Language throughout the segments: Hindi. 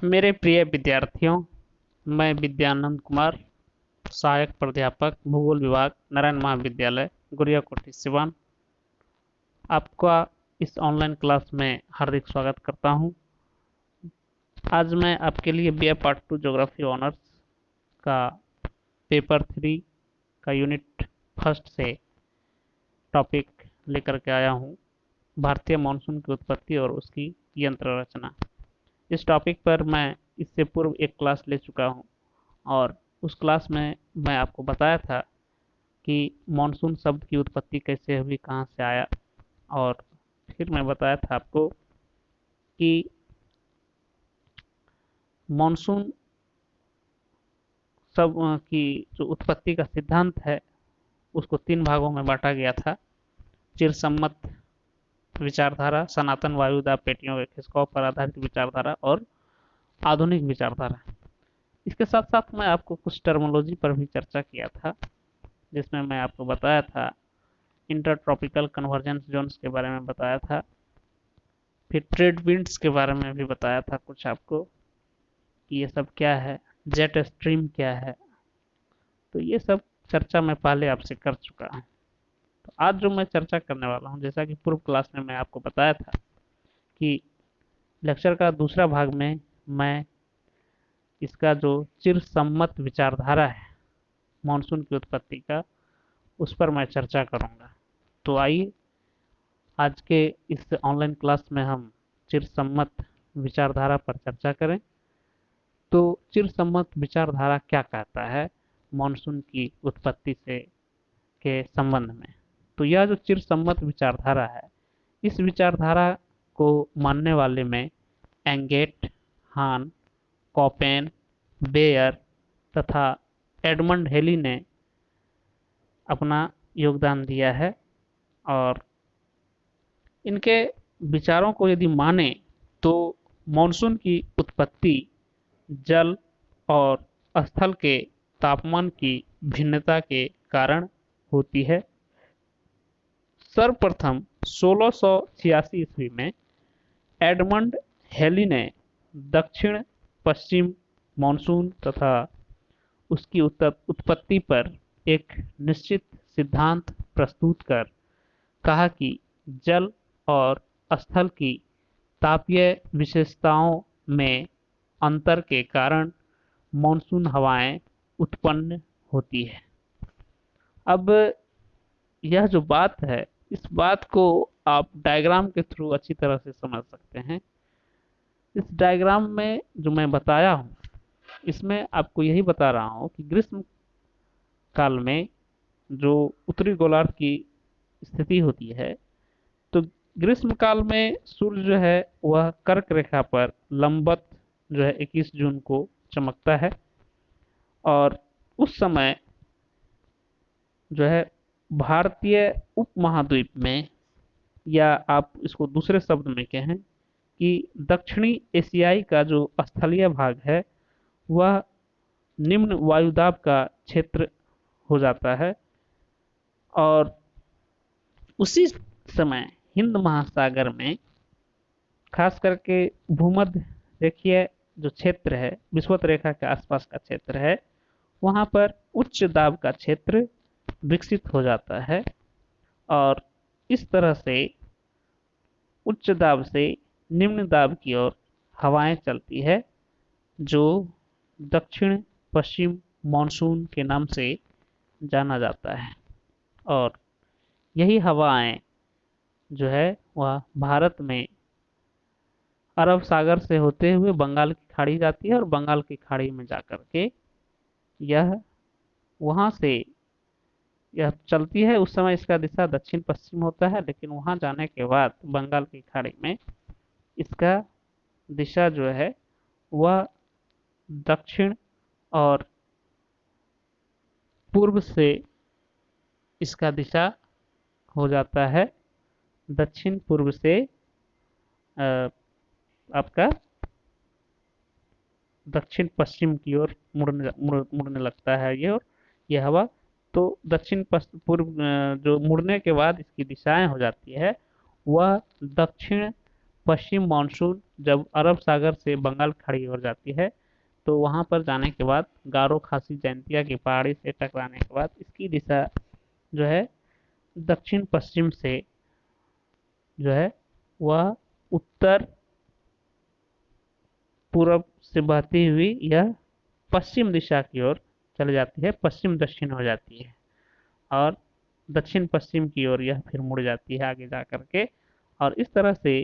मेरे प्रिय विद्यार्थियों, मैं विद्यानंद कुमार, सहायक प्राध्यापक भूगोल विभाग, नारायण महाविद्यालय, गुड़िया कोठी सिवान, आपका इस ऑनलाइन क्लास में हार्दिक स्वागत करता हूं। आज मैं आपके लिए बीए पार्ट 2 ज्योग्राफी ऑनर्स का पेपर 3 का यूनिट फर्स्ट से टॉपिक लेकर के आया हूं, भारतीय मानसून की उत्पत्ति और उसकी यंत्र रचना। इस टॉपिक पर मैं इससे पूर्व एक क्लास ले चुका हूं और उस क्लास में मैं आपको बताया था कि मानसून शब्द की उत्पत्ति कैसे हुई, कहाँ से आया। और फिर मैं बताया था आपको कि मानसून सब की जो उत्पत्ति का सिद्धांत है उसको 3 भागों में बांटा गया था। चिरसम्मत विचारधारा, सनातन वायुदाब पेटियों के खिसकाव पर आधारित विचारधारा और आधुनिक विचारधारा। इसके साथ साथ मैं आपको कुछ टर्मोलॉजी पर भी चर्चा किया था, जिसमें मैं आपको बताया था इंटर ट्रॉपिकल कन्वर्जेंस जोन्स के बारे में बताया था, फिर ट्रेड विंड्स के बारे में भी बताया था कुछ आपको कि ये सब क्या है, जेट स्ट्रीम क्या है। तो ये सब चर्चा मैं पहले आपसे कर चुका हूँ। तो आज जो मैं चर्चा करने वाला हूँ, जैसा कि पूर्व क्लास में मैं आपको बताया था कि लेक्चर का दूसरा भाग में मैं इसका जो चिरसम्मत विचारधारा है मानसून की उत्पत्ति का, उस पर मैं चर्चा करूंगा। तो आइए आज के इस ऑनलाइन क्लास में हम चिरसम्मत विचारधारा पर चर्चा करें। तो चिरसम्मत विचारधारा क्या कहता है मानसून की उत्पत्ति से के संबंध में। तो यह जो चिरसम्मत विचारधारा है, इस विचारधारा को मानने वाले में एंगेट, हान, कॉपेन, बेयर तथा एडमंड हेली ने अपना योगदान दिया है। और इनके विचारों को यदि माने तो मानसून की उत्पत्ति जल और स्थल के तापमान की भिन्नता के कारण होती है। सर्वप्रथम 1686 ईस्वी में एडमंड हेली ने दक्षिण पश्चिम मानसून तथा उसकी उत्पत्ति पर एक निश्चित सिद्धांत प्रस्तुत कर कहा कि जल और स्थल की तापीय विशेषताओं में अंतर के कारण मानसून हवाएं उत्पन्न होती है। अब यह जो बात है, इस बात को आप डायग्राम के थ्रू अच्छी तरह से समझ सकते हैं। इस डायग्राम में जो मैं बताया हूँ, इसमें आपको यही बता रहा हूँ कि ग्रीष्म काल में जो उत्तरी गोलार्ध की स्थिति होती है, तो ग्रीष्म काल में सूर्य जो है वह कर्क रेखा पर लंबवत जो है 21 जून को चमकता है। और उस समय जो है भारतीय उपमहाद्वीप में, या आप इसको दूसरे शब्द में कहें कि दक्षिणी एशियाई का जो स्थलीय भाग है वह निम्न वायुदाब का क्षेत्र हो जाता है। और उसी समय हिंद महासागर में खास करके भूमध्य रेखीय जो क्षेत्र है, विषुवत रेखा के आसपास का क्षेत्र है, वहां पर उच्च दाब का क्षेत्र विकसित हो जाता है। और इस तरह से उच्च दाब से निम्न दाब की ओर हवाएं चलती है, जो दक्षिण पश्चिम मानसून के नाम से जाना जाता है। और यही हवाएं जो है वह भारत में अरब सागर से होते हुए बंगाल की खाड़ी जाती है, और बंगाल की खाड़ी में जाकर के यह वहां से यह चलती है। उस समय इसका दिशा दक्षिण पश्चिम होता है, लेकिन वहां जाने के बाद बंगाल की खाड़ी में इसका दिशा जो है वह दक्षिण और पूर्व से इसका दिशा हो जाता है दक्षिण पूर्व से आपका दक्षिण पश्चिम की ओर मुड़ने लगता है ये। और यह हवा तो दक्षिण पूर्व जो मुड़ने के बाद इसकी दिशाएं हो जाती है, वह दक्षिण पश्चिम मानसून जब अरब सागर से बंगाल खाड़ी हो जाती है, तो वहां पर जाने के बाद गारो खासी जयंतिया की पहाड़ी से टकराने के बाद इसकी दिशा जो है दक्षिण पश्चिम से जो है वह उत्तर पूर्व से बहती हुई यह पश्चिम दिशा की ओर चली जाती है, पश्चिम दक्षिण हो जाती है, और दक्षिण पश्चिम की ओर यह फिर मुड़ जाती है आगे जा करके। और इस तरह से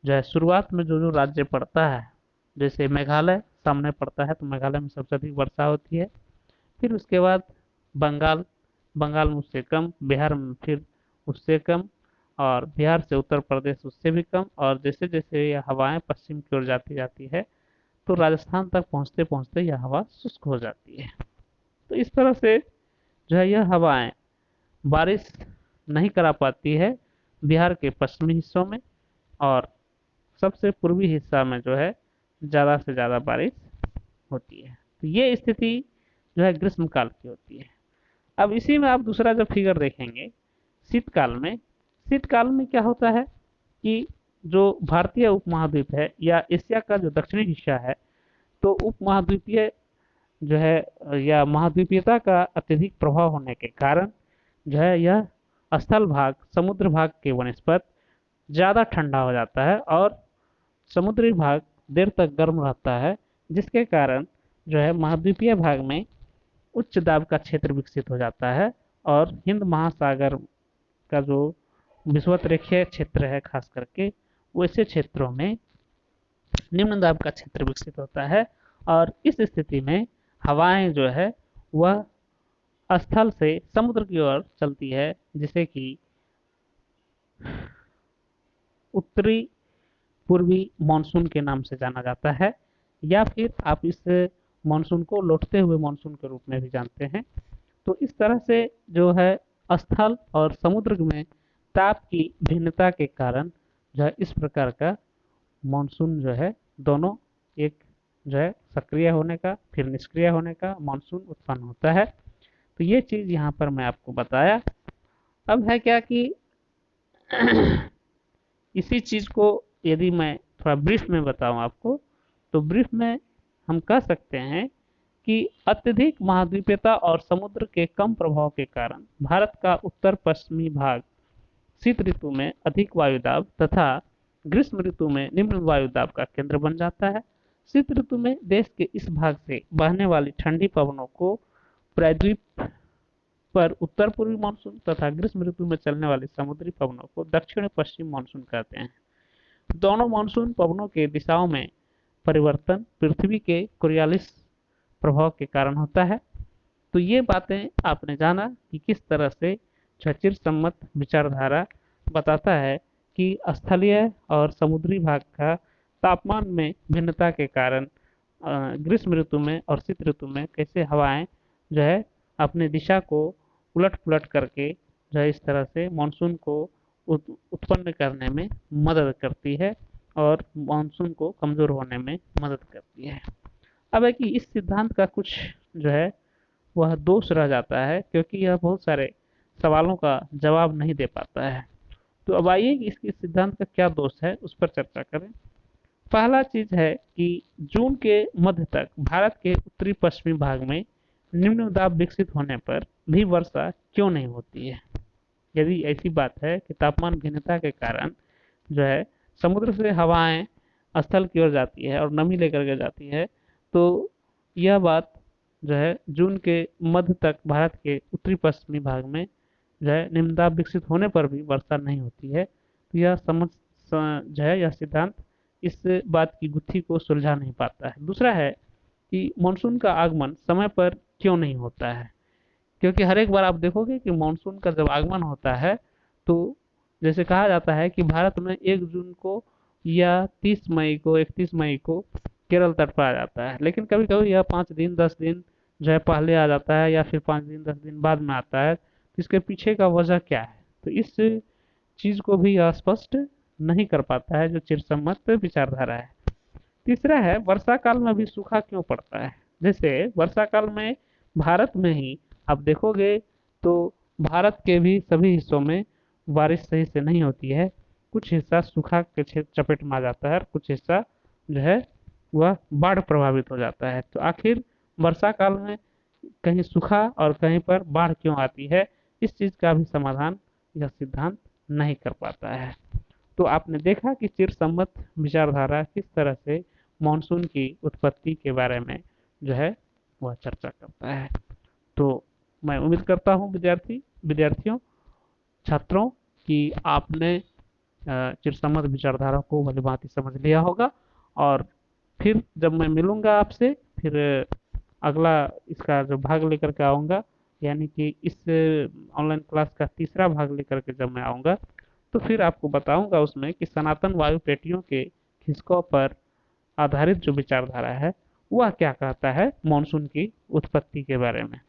जो है शुरुआत में जो जो राज्य पड़ता है, जैसे मेघालय सामने पड़ता है, तो मेघालय में सबसे अधिक वर्षा होती है। फिर उसके बाद बंगाल, बंगाल में उससे कम, बिहार में फिर उससे कम, और बिहार से उत्तर प्रदेश उससे भी कम, और जैसे जैसे यह हवाएं पश्चिम की ओर जाती जाती है, तो राजस्थान तक पहुंचते पहुंचते यह हवा शुष्क हो जाती है। तो इस तरह से जो है यह हवाएं बारिश नहीं करा पाती है बिहार के पश्चिमी हिस्सों में, और सबसे पूर्वी हिस्सा में जो है ज़्यादा से ज़्यादा बारिश होती है। तो ये स्थिति जो है ग्रीष्म काल की होती है। अब इसी में आप दूसरा जो फिगर देखेंगे शीतकाल में, शीतकाल में क्या होता है कि जो भारतीय उपमहाद्वीप है या एशिया का जो दक्षिणी हिस्सा है, तो उपमहाद्वीपीय जो है या महाद्वीपीयता का अत्यधिक प्रभाव होने के कारण जो है यह स्थल भाग समुद्र भाग के वनस्पत ज़्यादा ठंडा हो जाता है, और समुद्री भाग देर तक गर्म रहता है, जिसके कारण जो है महाद्वीपीय भाग में उच्च दाब का क्षेत्र विकसित हो जाता है, और हिंद महासागर का जो विषुवत-रेखीय क्षेत्र है खास करके, वैसे क्षेत्रों में निम्न दाब का क्षेत्र विकसित होता है। और इस स्थिति में हवाएं जो है वह स्थल से समुद्र की ओर चलती है, जिसे कि उत्तरी पूर्वी मानसून के नाम से जाना जाता है, या फिर आप इस मानसून को लौटते हुए मानसून के रूप में भी जानते हैं। तो इस तरह से जो है स्थल और समुद्र में ताप की भिन्नता के कारण जो है इस प्रकार का मानसून जो है दोनों एक जो है सक्रिय होने का फिर निष्क्रिय होने का मानसून उत्पन्न होता है। तो ये चीज़ यहाँ पर मैं आपको बताया। अब है क्या कि इसी चीज़ को यदि मैं थोड़ा ब्रीफ में बताऊं आपको, तो ब्रीफ में हम कह सकते हैं कि अत्यधिक महाद्वीपीयता और समुद्र के कम प्रभाव के कारण भारत का उत्तर पश्चिमी भाग शीत ऋतु में अधिक वायुदाब तथा ग्रीष्म ऋतु में निम्न वायुदाब का केंद्र बन जाता है। शीत ऋतु में देश के इस भाग से बहने वाली ठंडी पवनों को प्रायद्वीप पर उत्तर पूर्वी मानसून तथा ग्रीष्म ऋतु में चलने वाली समुद्री पवनों को दक्षिण पश्चिम मानसून कहते हैं। दोनों मानसून पवनों के दिशाओं में परिवर्तन पृथ्वी के कोरियालिस प्रभाव के कारण होता है। तो ये बातें आपने जाना कि किस तरह से चिर सम्मत विचारधारा बताता है कि स्थलीय और समुद्री भाग का तापमान में भिन्नता के कारण ग्रीष्म ऋतु में और शीत ऋतु में कैसे हवाएं जो है अपने दिशा को उलट पुलट करके जो है इस तरह से मानसून को उत्पन्न करने में मदद करती है और मानसून को कमज़ोर होने में मदद करती है। अब है कि इस सिद्धांत का कुछ जो है वह दोष रह जाता है, क्योंकि यह बहुत सारे सवालों का जवाब नहीं दे पाता है। तो अब आइए कि इसके सिद्धांत का क्या दोष है उस पर चर्चा करें। पहला चीज है कि जून के मध्य तक भारत के उत्तरी पश्चिमी भाग में निम्न दाब विकसित होने पर भी वर्षा क्यों नहीं होती है। यदि ऐसी बात है कि तापमान भिन्नता के कारण जो है समुद्र से हवाएं स्थल की ओर जाती है और नमी लेकर के जाती है, तो यह बात जो है जून के मध्य तक भारत के उत्तरी पश्चिमी भाग में जो है निम्न दाब विकसित होने पर भी वर्षा नहीं होती है। तो यह जो है यह सिद्धांत इस बात की गुत्थी को सुलझा नहीं पाता है। दूसरा है कि मानसून का आगमन समय पर क्यों नहीं होता है, क्योंकि हर एक बार आप देखोगे कि मानसून का जब आगमन होता है, तो जैसे कहा जाता है कि भारत में 1 जून को या 30 मई को 31 मई को केरल तट पर आ जाता है, लेकिन कभी कभी यह 5 दिन 10 दिन जो है पहले आ जाता है या फिर 5 दिन 10 दिन बाद में आता है। तो इसके पीछे का वजह क्या है, तो इस चीज़ को भी यह स्पष्ट नहीं कर पाता है जो चिरसम्मत विचारधारा है। तीसरा है वर्षा काल में भी सूखा क्यों पड़ता है। जैसे वर्षा काल में भारत में ही आप देखोगे तो भारत के भी सभी हिस्सों में बारिश सही से नहीं होती है, कुछ हिस्सा सूखा के चपेट में आ जाता है और कुछ हिस्सा जो है वह बाढ़ प्रभावित हो जाता है। तो आखिर वर्षा काल में कहीं सूखा और कहीं पर बाढ़ क्यों आती है, इस चीज़ का भी समाधान यह सिद्धांत नहीं कर पाता है। तो आपने देखा कि चिरसम्मत विचारधारा किस तरह से मानसून की उत्पत्ति के बारे में जो है वह चर्चा करता है। तो मैं उम्मीद करता हूँ विद्यार्थियों, छात्रों, कि आपने चिरसम्मत विचारधारा को भलीभांति समझ लिया होगा। और फिर जब मैं मिलूंगा आपसे, फिर अगला इसका जो भाग लेकर के आऊँगा, यानी कि इस ऑनलाइन क्लास का तीसरा भाग लेकर के जब मैं आऊँगा, तो फिर आपको बताऊंगा उसमें कि सनातन वायु पेटियों के खिसकों पर आधारित जो विचारधारा है वह क्या कहता है मानसून की उत्पत्ति के बारे में।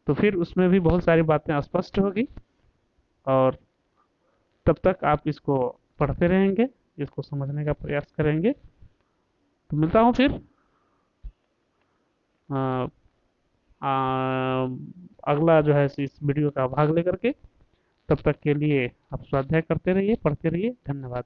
तो फिर उसमें भी बहुत सारी बातें स्पष्ट होगी, और तब तक आप इसको पढ़ते रहेंगे, इसको समझने का प्रयास करेंगे। तो मिलता हूँ फिर अ, अगला जो है इस वीडियो का भाग लेकर के। तब तक के लिए आप स्वाध्याय करते रहिए, पढ़ते रहिए। धन्यवाद।